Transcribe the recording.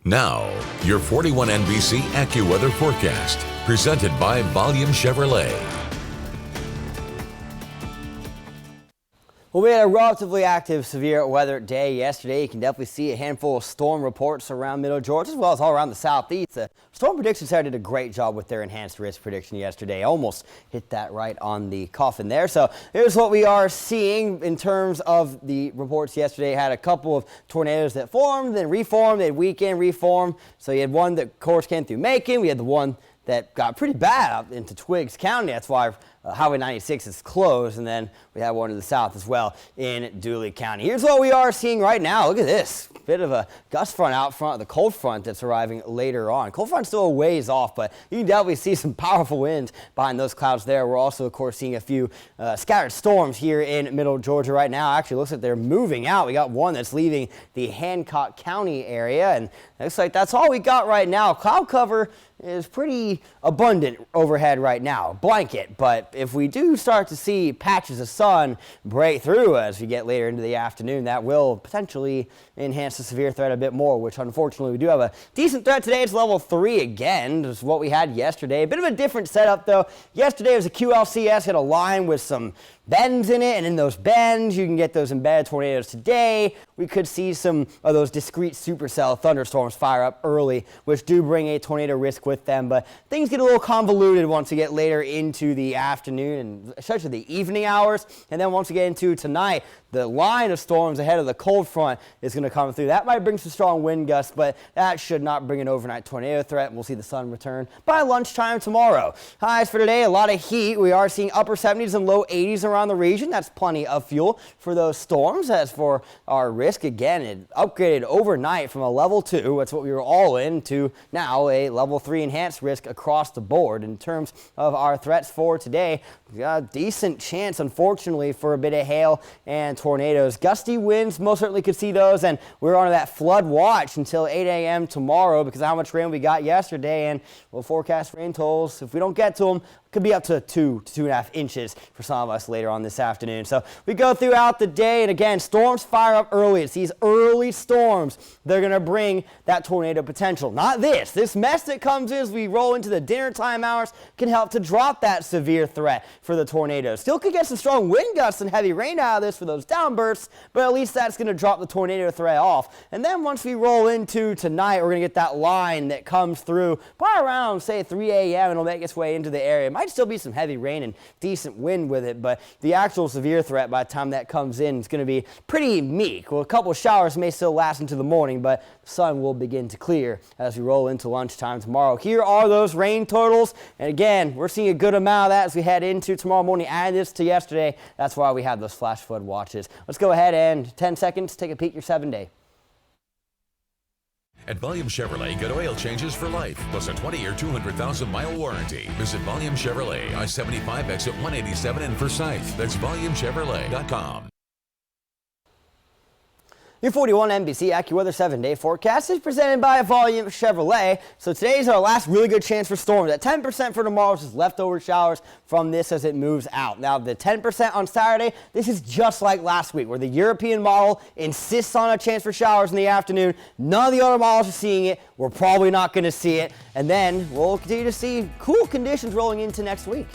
Now, your 41 NBC AccuWeather forecast, presented by Volume Chevrolet. Well, we had a relatively active severe weather day yesterday. You can definitely see a handful of storm reports around Middle Georgia as well as all around the southeast. The Storm Prediction Center did a great job with their enhanced risk prediction yesterday. Almost hit that right on the coffin there. So here's what we are seeing in terms of the reports yesterday. Had a couple of tornadoes that formed, then reformed, they had weekend reform. So you had one that, of course, came through Macon. We had the one that got pretty bad up into Twiggs County. That's why Highway 96 is closed, and then we have one to the south as well in Dooley County. Here's what we are seeing right now. Look at this. Bit of a gust front out front, the cold front that's arriving later on. Cold front's still a ways off, but you can definitely see some powerful winds behind those clouds there. We're also, of course, seeing a few scattered storms here in Middle Georgia right now. Actually, looks like they're moving out. We got one that's leaving the Hancock County area, and it looks like that's all we got right now. Cloud cover is pretty abundant overhead right now, blanket, but if we do start to see patches of sun break through as we get later into the afternoon, that will potentially enhance the severe threat a bit more, which unfortunately we do have a decent threat today. It's level 3 again. This is what we had yesterday. A bit of a different setup though. Yesterday was a QLCS, had a line with some bends in it, and in those bends you can get those embedded tornadoes. Today we could see some of those discrete supercell thunderstorms fire up early, which do bring a tornado risk with them, but things get a little convoluted once we get later into the afternoon and especially the evening hours. And then once we get into tonight, the line of storms ahead of the cold front is going to come through. That might bring some strong wind gusts, but that should not bring an overnight tornado threat. We'll see the sun return by lunchtime tomorrow. Highs for today, a lot of heat. We are seeing upper 70s and low 80s around the region. That's plenty of fuel for those storms. As for our risk, again, it upgraded overnight from a level 2, that's what we were all in, to now a level 3 enhanced risk across the board. In terms of our threats for today, we got a decent chance, unfortunately, for a bit of hail and tornadoes. Gusty winds, most certainly could see those, and we're on that flood watch until 8 a.m. tomorrow because of how much rain we got yesterday, and we'll forecast rain totals. If we don't get to them, could be up to 2 to 2.5 inches for some of us later on this afternoon. So we go throughout the day, and again, storms fire up early. It's these early storms they're going to bring that tornado potential. Not this. This mess that comes in as we roll into the dinner time hours can help to drop that severe threat for the tornadoes. Still could get some strong wind gusts and heavy rain out of this for those downbursts, but at least that's going to drop the tornado threat off. And then once we roll into tonight, we're going to get that line that comes through by around, say, 3 a.m. and it'll make its way into the area. It might still be some heavy rain and decent wind with it, but the actual severe threat by the time that comes in is going to be pretty meek. Well, a couple of showers may still last into the morning, but the sun will begin to clear as we roll into lunchtime tomorrow. Here are those rain totals, and again, we're seeing a good amount of that as we head into tomorrow morning. Add this to yesterday. That's why we have those flash flood watches. Let's go ahead and 10 seconds, take a peek at your 7-day. At Volume Chevrolet, get oil changes for life, plus a 20-year, 200,000-mile warranty. Visit Volume Chevrolet, I-75 exit 187 in Forsyth. That's volumechevrolet.com. Your 41 NBC AccuWeather 7-day forecast is presented by Volume Chevrolet. So today's our last really good chance for storms. At 10% for tomorrow, just leftover showers from this as it moves out. Now, the 10% on Saturday, this is just like last week, where the European model insists on a chance for showers in the afternoon. None of the other models are seeing it. We're probably not going to see it. And then we'll continue to see cool conditions rolling into next week.